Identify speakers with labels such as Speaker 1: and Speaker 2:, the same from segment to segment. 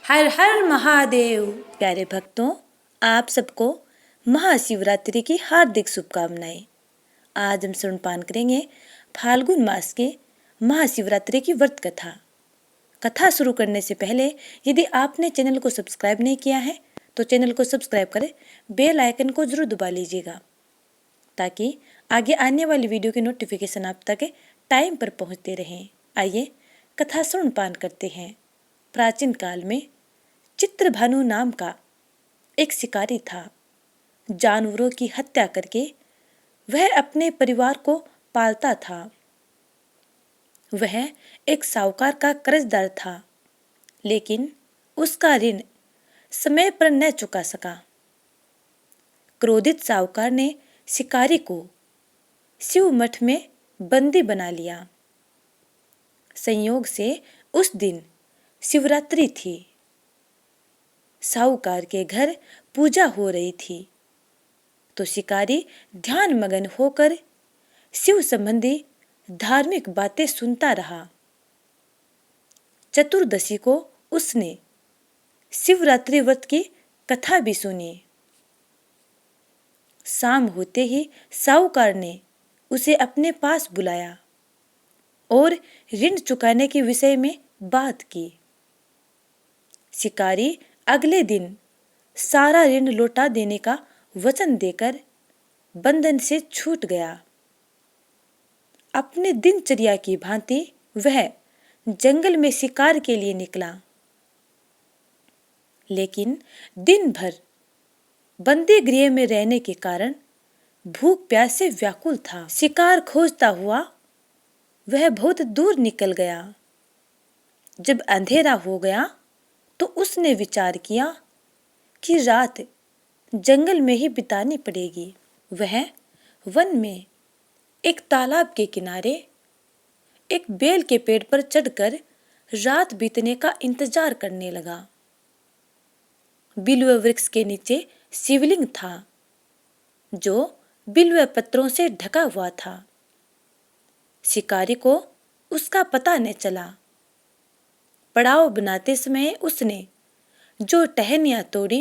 Speaker 1: हर हर महादेव। प्यारे भक्तों, आप सबको महाशिवरात्रि की हार्दिक शुभकामनाएं। आज हम सुनपान करेंगे फाल्गुन मास के महाशिवरात्रि की व्रत कथा। कथा शुरू करने से पहले यदि आपने चैनल को सब्सक्राइब नहीं किया है तो चैनल को सब्सक्राइब करें, बेल आइकन को जरूर दबा लीजिएगा ताकि आगे आने वाली वीडियो की नोटिफिकेशन आप तक टाइम पर पहुंचते रहें। आइए कथा सुनपान करते हैं। प्राचीन काल में चित्रभानु नाम का एक शिकारी था। जानवरों की हत्या करके वह अपने परिवार को पालता था। वह एक साहूकार का कर्जदार था, लेकिन उसका ऋण समय पर न चुका सका। क्रोधित साहूकार ने शिकारी को शिव मठ में बंदी बना लिया। संयोग से उस दिन शिवरात्रि थी। साहूकार के घर पूजा हो रही थी तो शिकारी ध्यान मगन होकर शिव संबंधी धार्मिक बातें सुनता रहा। चतुर्दशी को उसने शिवरात्रि व्रत की कथा भी सुनी। शाम होते ही साहूकार ने उसे अपने पास बुलाया और ऋण चुकाने के विषय में बात की। शिकारी अगले दिन सारा ऋण लौटा देने का वचन देकर बंधन से छूट गया। अपने दिनचर्या की भांति वह जंगल में शिकार के लिए निकला, लेकिन दिन भर बंदी गृह में रहने के कारण भूख प्यास से व्याकुल था। शिकार खोजता हुआ वह बहुत दूर निकल गया। जब अंधेरा हो गया तो उसने विचार किया कि रात जंगल में ही बितानी पड़ेगी। वह वन में एक तालाब के किनारे एक बेल के पेड़ पर चढ़कर रात बीतने का इंतजार करने लगा। बिल्व वृक्ष के नीचे शिवलिंग था जो बिल्व पत्रों से ढका हुआ था। शिकारी को उसका पता न चला। पड़ाव बनाते समय उसने जो टहनियां तोड़ी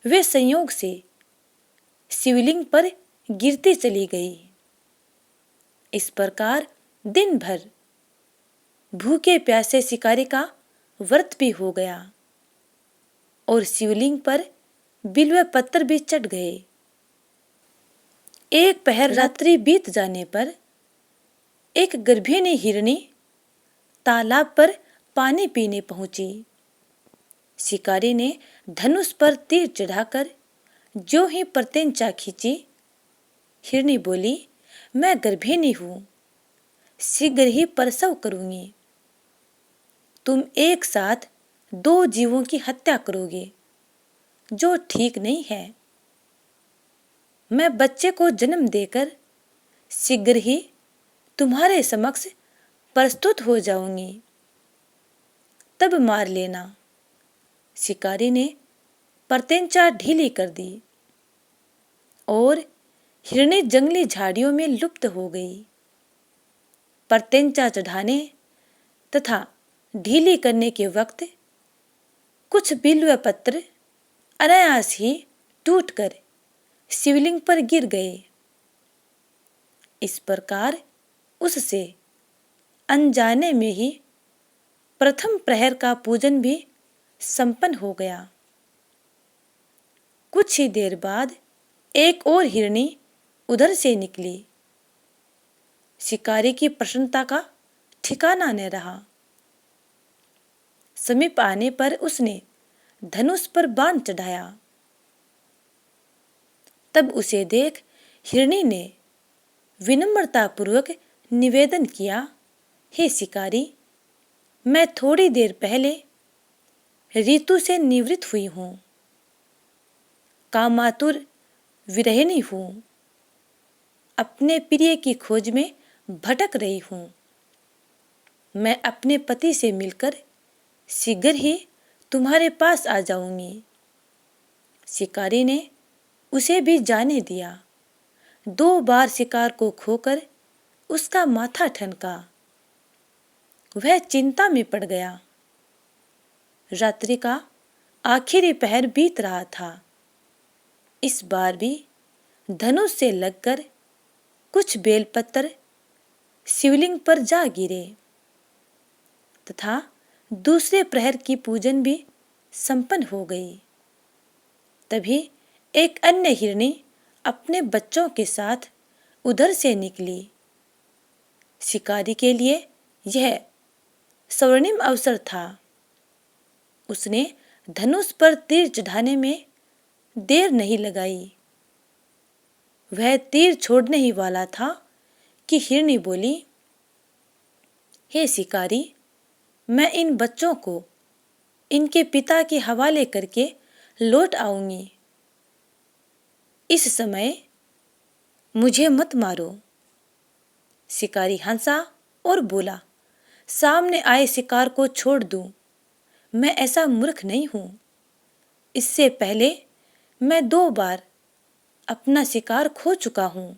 Speaker 1: वे संयोग से शिवलिंग पर गिरती चली गई। इस प्रकार दिन भर भूखे प्यासे शिकारी का व्रत भी हो गया और शिवलिंग पर बिल्व पत्थर भी चढ़ गए। एक पहर रात्रि बीत जाने पर एक गर्भिणी हिरनी तालाब पर पानी पीने पहुंची। शिकारी ने धनुष पर तीर चढ़ाकर जो ही प्रत्यंचा खींची, हिरनी बोली, मैं गर्भिणी हूं, शीघ्र ही प्रसव करूंगी। तुम एक साथ 2 जीवों की हत्या करोगे, जो ठीक नहीं है। मैं बच्चे को जन्म देकर शीघ्र ही तुम्हारे समक्ष प्रस्तुत हो जाऊंगी, तब मार लेना। शिकारी ने प्रत्यंचा ढीली कर दी और हिरनी जंगली झाड़ियों में लुप्त हो गई। प्रत्यंचा चढ़ाने तथा ढीली करने के वक्त कुछ बिल्व पत्र अनायास ही टूटकर शिवलिंग पर गिर गए। इस प्रकार उससे अनजाने में ही प्रथम प्रहर का पूजन भी संपन्न हो गया। कुछ ही देर बाद एक और हिरनी उधर से निकली। शिकारी की प्रसन्नता का ठिकाना न रहा। समीप आने पर उसने धनुष पर बाण चढ़ाया। तब उसे देख हिरनी ने विनम्रता पूर्वक निवेदन किया, हे शिकारी, मैं थोड़ी देर पहले ऋतु से निवृत्त हुई हूं, कामातुर विरहिणी हूं, अपने प्रिय की खोज में भटक रही हूं। मैं अपने पति से मिलकर शीघ्र ही तुम्हारे पास आ जाऊंगी। शिकारी ने उसे भी जाने दिया। 2 बार शिकार को खोकर उसका माथा ठनका। वह चिंता में पड़ गया। रात्रि का आखिरी पहर बीत रहा था। इस बार भी धनुष से लगकर कुछ बेलपत्र शिवलिंग पर जा गिरे तथा दूसरे प्रहर की पूजन भी संपन्न हो गई। तभी एक अन्य हिरनी अपने बच्चों के साथ उधर से निकली। शिकारी के लिए यह स्वर्णिम अवसर था। उसने धनुष पर तीर चढ़ाने में देर नहीं लगाई। वह तीर छोड़ने ही वाला था कि हिरनी बोली, हे शिकारी, मैं इन बच्चों को इनके पिता के हवाले करके लौट आऊंगी। इस समय मुझे मत मारो। शिकारी हंसा और बोला, सामने आए शिकार को छोड़ दूं, मैं ऐसा मूर्ख नहीं हूं। इससे पहले मैं 2 बार अपना शिकार खो चुका हूं।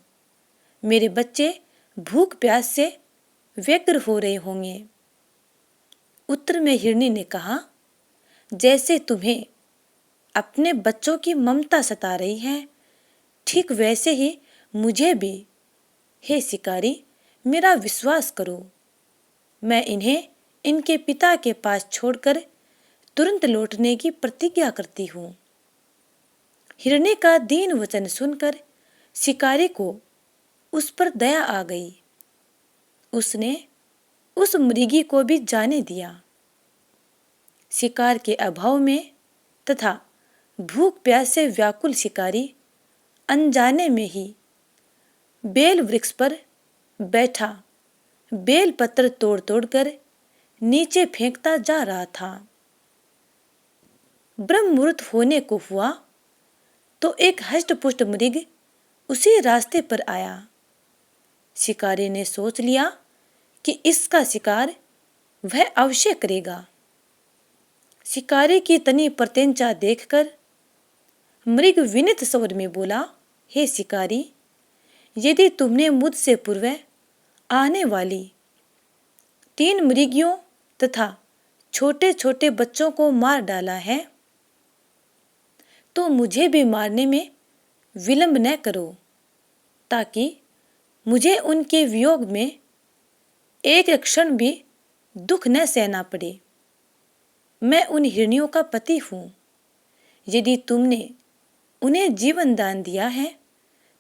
Speaker 1: मेरे बच्चे भूख प्यास से व्यग्र हो रहे होंगे। उत्तर में हिरनी ने कहा, जैसे तुम्हें अपने बच्चों की ममता सता रही है, ठीक वैसे ही मुझे भी। हे शिकारी, मेरा विश्वास करो, मैं इन्हें इनके पिता के पास छोड़कर तुरंत लौटने की प्रतिज्ञा करती हूँ। हिरनी का दीन वचन सुनकर शिकारी को उस पर दया आ गई। उसने उस मृगी को भी जाने दिया। शिकार के अभाव में तथा भूख प्यास से व्याकुल शिकारी अनजाने में ही बेल वृक्ष पर बैठा बेल पत्र तोड़ तोड़कर नीचे फेंकता जा रहा था। ब्रह्म मुहूर्त होने को हुआ तो एक हष्ट-पुष्ट मृग उसी रास्ते पर आया। शिकारी ने सोच लिया कि इसका शिकार वह अवश्य करेगा। शिकारी की तनी प्रत्यंचा देखकर मृग विनीत स्वर में बोला, हे शिकारी, यदि तुमने मुझसे पूर्व आने वाली 3 मृगियों तथा छोटे छोटे बच्चों को मार डाला है, तो मुझे भी मारने में विलंब न करो, ताकि मुझे उनके वियोग में एक क्षण भी दुख न सहना पड़े। मैं उन हिरनियों का पति हूँ। यदि तुमने उन्हें जीवन दान दिया है,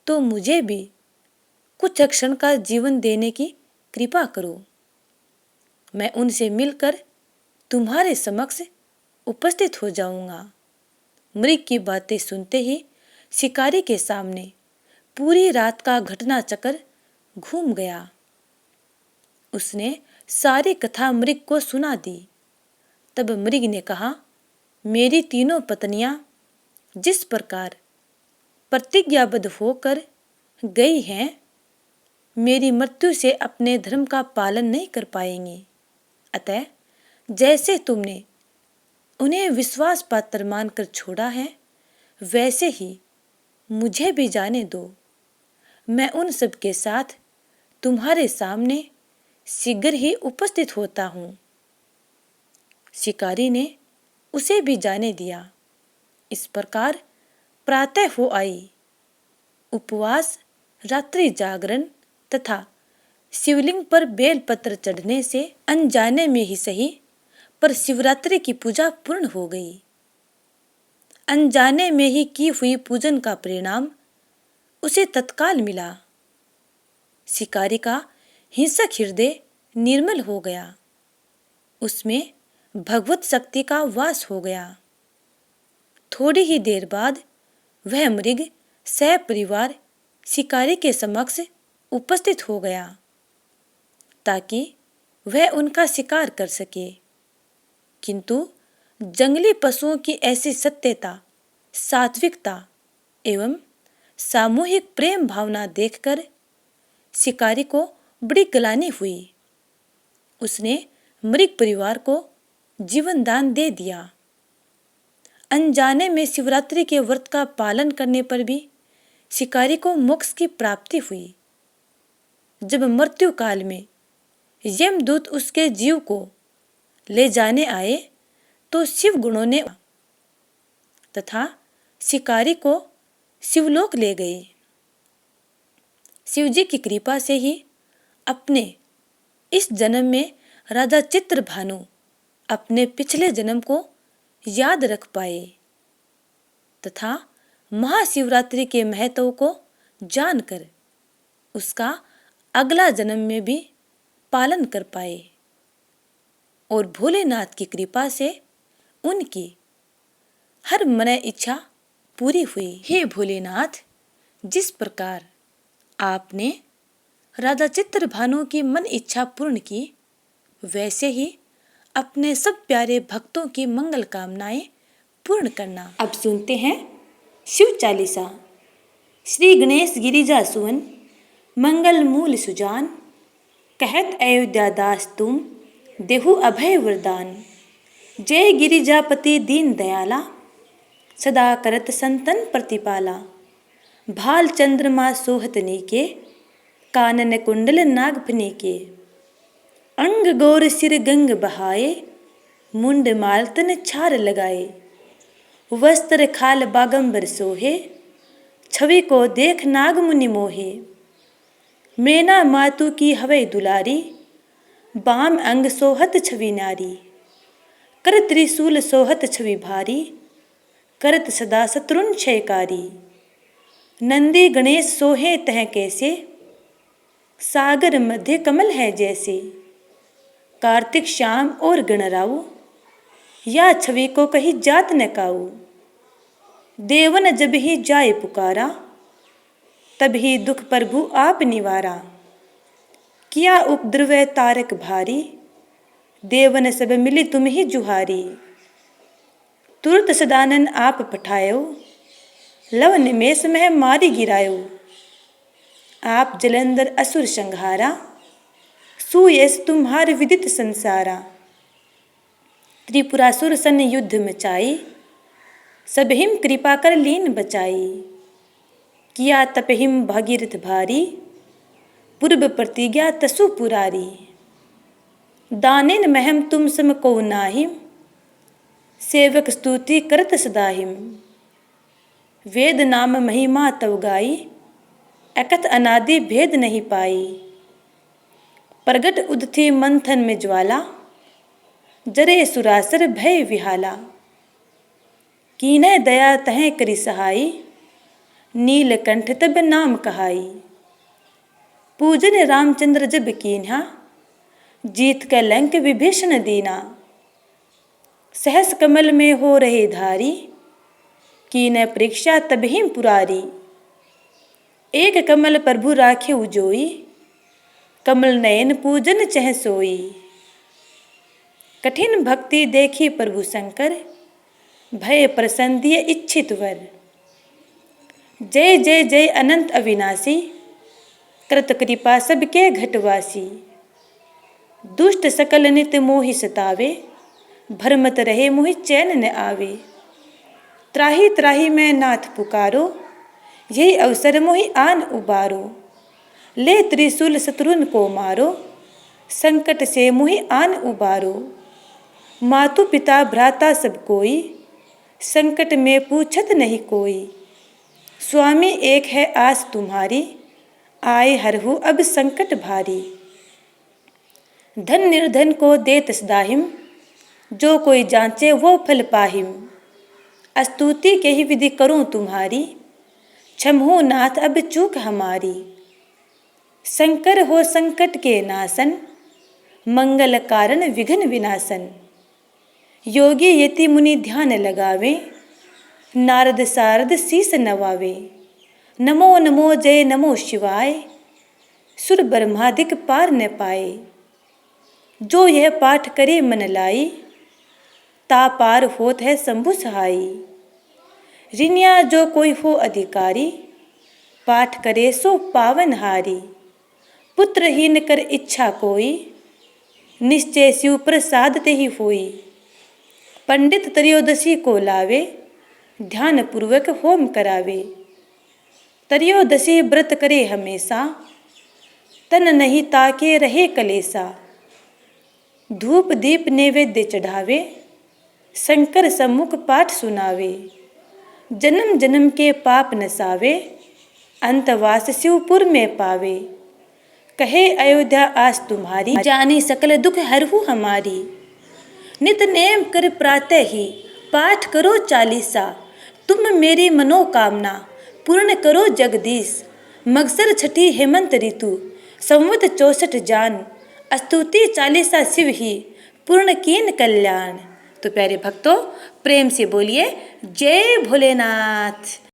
Speaker 1: तो मुझे भी कुछ क्षण का जीवन देने की कृपा करो। मैं उनसे मिलकर तुम्हारे समक्ष उपस्थित हो जाऊंगा। मृग की बातें सुनते ही शिकारी के सामने पूरी रात का घटना चक्र घूम गया। उसने सारी कथा मृग को सुना दी। तब मृग ने कहा, मेरी 3 पत्नियां जिस प्रकार प्रतिज्ञाबद्ध होकर गई हैं, मेरी मृत्यु से अपने धर्म का पालन नहीं कर पाएंगी। अतः जैसे तुमने उन्हें विश्वास पात्र मानकर छोड़ा है, वैसे ही मुझे भी जाने दो। मैं उन सब के साथ तुम्हारे सामने शीघ्र ही उपस्थित होता हूँ। शिकारी ने उसे भी जाने दिया। इस प्रकार प्रातः हो आई। उपवास, रात्रि जागरण तथा शिवलिंग पर बेलपत्र चढ़ने से अनजाने में ही सही, पर शिवरात्रि की पूजा पूर्ण हो गई। अनजाने में ही की हुई पूजन का परिणाम उसे तत्काल मिला। शिकारी का हिंसक हृदय निर्मल हो गया। उसमें भगवत शक्ति का वास हो गया। थोड़ी ही देर बाद वह मृग सपरिवार शिकारी के समक्ष उपस्थित हो गया, ताकि वह उनका शिकार कर सके। किंतु जंगली पशुओं की ऐसी सत्यता, सात्विकता एवं सामूहिक प्रेम भावना देखकर शिकारी को बड़ी ग्लानि हुई। उसने मृग परिवार को जीवन दान दे दिया। अनजाने में शिवरात्रि के व्रत का पालन करने पर भी शिकारी को मोक्ष की प्राप्ति हुई। जब मृत्यु काल में यमदूत उसके जीव को ले जाने आए, तो शिव गुणों ने तथा शिकारी को शिवलोक ले गई। शिवजी की कृपा से ही अपने इस जन्म में राजा चित्रभानु अपने पिछले जन्म को याद रख पाए तथा महाशिवरात्रि के महत्व को जानकर उसका अगला जन्म में भी पालन कर पाए और भोलेनाथ की कृपा से उनकी हर मन इच्छा पूरी हुई। हे भोलेनाथ, जिस प्रकार आपने राजा चित्रभानु की मन इच्छा पूर्ण की, वैसे ही अपने सब प्यारे भक्तों की मंगल कामनाएं पूर्ण करना। अब सुनते हैं शिव चालीसा। श्री गणेश गिरिजा सुवन, मंगल मूल सुजान, कहत अयोध्या दास तुम, देहु अभय वरदान। जय गिरिजापति दीन दयाला, सदा करत संतन प्रतिपाला। भाल चंद्रमा सोहत नीके, कानन कुंडल नागफनी के। अंग गौर सिर गंग बहाए, मुंड मालतन छार लगाए। वस्त्र खाल बागंबर सोहे, छवि को देख नाग मुनि मोहे। मैना मातु की हवै दुलारी, बाम अंग सोहत छवि नारी। कर त्रिशूल सोहत छवि भारी, करत सदा शत्रुन क्षयकारी। नंदी गणेश सोहे तह कैसे, सागर मध्य कमल है जैसे। कार्तिक श्याम और गणराऊ, या छवि को कही जात न काऊ। देवन जब ही जाए पुकारा, तब ही दुख प्रभु आप निवारा। किया उपद्रव तारक भारी, देवन सब मिली तुम ही जुहारी। तुरत सदानन आप पठायो, लव निमेष में मारी गिरायो। आप जलंधर असुर संहारा, सुयस तुम्हार विदित संसारा। त्रिपुरासुर सन युद्ध मचाई, सब हिम कृपा कर लीन बचाई। किया तपहिम भागीरथ भारी, पूर्व प्रतिज्ञा तसु पुरारी। दानेन महम तुम सम को नाहिम, सेवक स्तुति करत सदाहिम। वेद नाम महिमा तव गाई, एकत अनादि भेद नहीं पाई। प्रगट उदथी मंथन में ज्वाला, जरे सुरासर भय विहाला। कीनय दया तह करी सहाई, नीलकंठ तब नाम कहाई। पूजन रामचंद्र जब कीन्हा, जीत का लंक विभीषण दीना। सहस कमल में हो रहे धारी, कीनय परीक्षा तब हिम पुरारी। एक कमल प्रभु राखे उजोई, कमल नयन पूजन चह सोई। कठिन भक्ति देखी प्रभु शंकर, भय प्रसन्न दिए इच्छित वर। जय जय जय अनंत अविनाशी, कृत कृपा सबके घटवासी। दुष्ट सकल नित मोहि सतावे, भरमत रहे मोहि चैन न आवे। त्राही त्राही मैं नाथ पुकारो, यही अवसर मोहि आन उबारो। ले त्रिशूल शत्रुन को मारो, संकट से मोहि आन उबारो। मातु पिता भ्राता सब कोई, संकट में पूछत नहीं कोई। स्वामी एक है आस तुम्हारी, आए हरहु अब संकट भारी। धन निर्धन को देत सदाहिम, जो कोई जांचे वो फल पाहिम। स्तुति के ही विधि करूं तुम्हारी, क्षमहो नाथ अब चूक हमारी। शंकर हो संकट के नाशन, मंगल कारण विघ्न विनाशन। योगी यति मुनि ध्यान लगावे, नारद सारद शीस नवावे। नमो नमो जय नमो शिवाय, सुर ब्रह्मादिक पार न पाए। जो यह पाठ करे मन लाई, ता पार होत है शंभु सहाई। ऋनिया जो कोई हो अधिकारी, पाठ करे सो पावन हारी। पुत्रहीन कर इच्छा कोई, निश्चय शिव प्रसाद ते ही होई। पंडित त्रयोदशी को लावे, ध्यान पूर्वक होम करावे। त्रयोदशी व्रत करे हमेशा, तन नहीं ताके रहे कलेसा। धूप दीप नैवेद्य चढ़ावे, शंकर सम्मुख पाठ सुनावे, जन्म जन्म के पाप नसावे, अंतवास शिवपुर में पावे। कहे अयोध्या आस तुम्हारी, जानी सकल दुख हरहु हमारी। नित नेम कर प्रातः ही, पाठ करो चालीसा, तुम मेरी मनोकामना पूर्ण करो जगदीश। मगसर छठी हेमंत ऋतु, संवत 64 जान, स्तुति चालीसा शिव ही, पूर्ण कीन कल्याण। तो प्यारे भक्तों, प्रेम से बोलिए जय भोलेनाथ।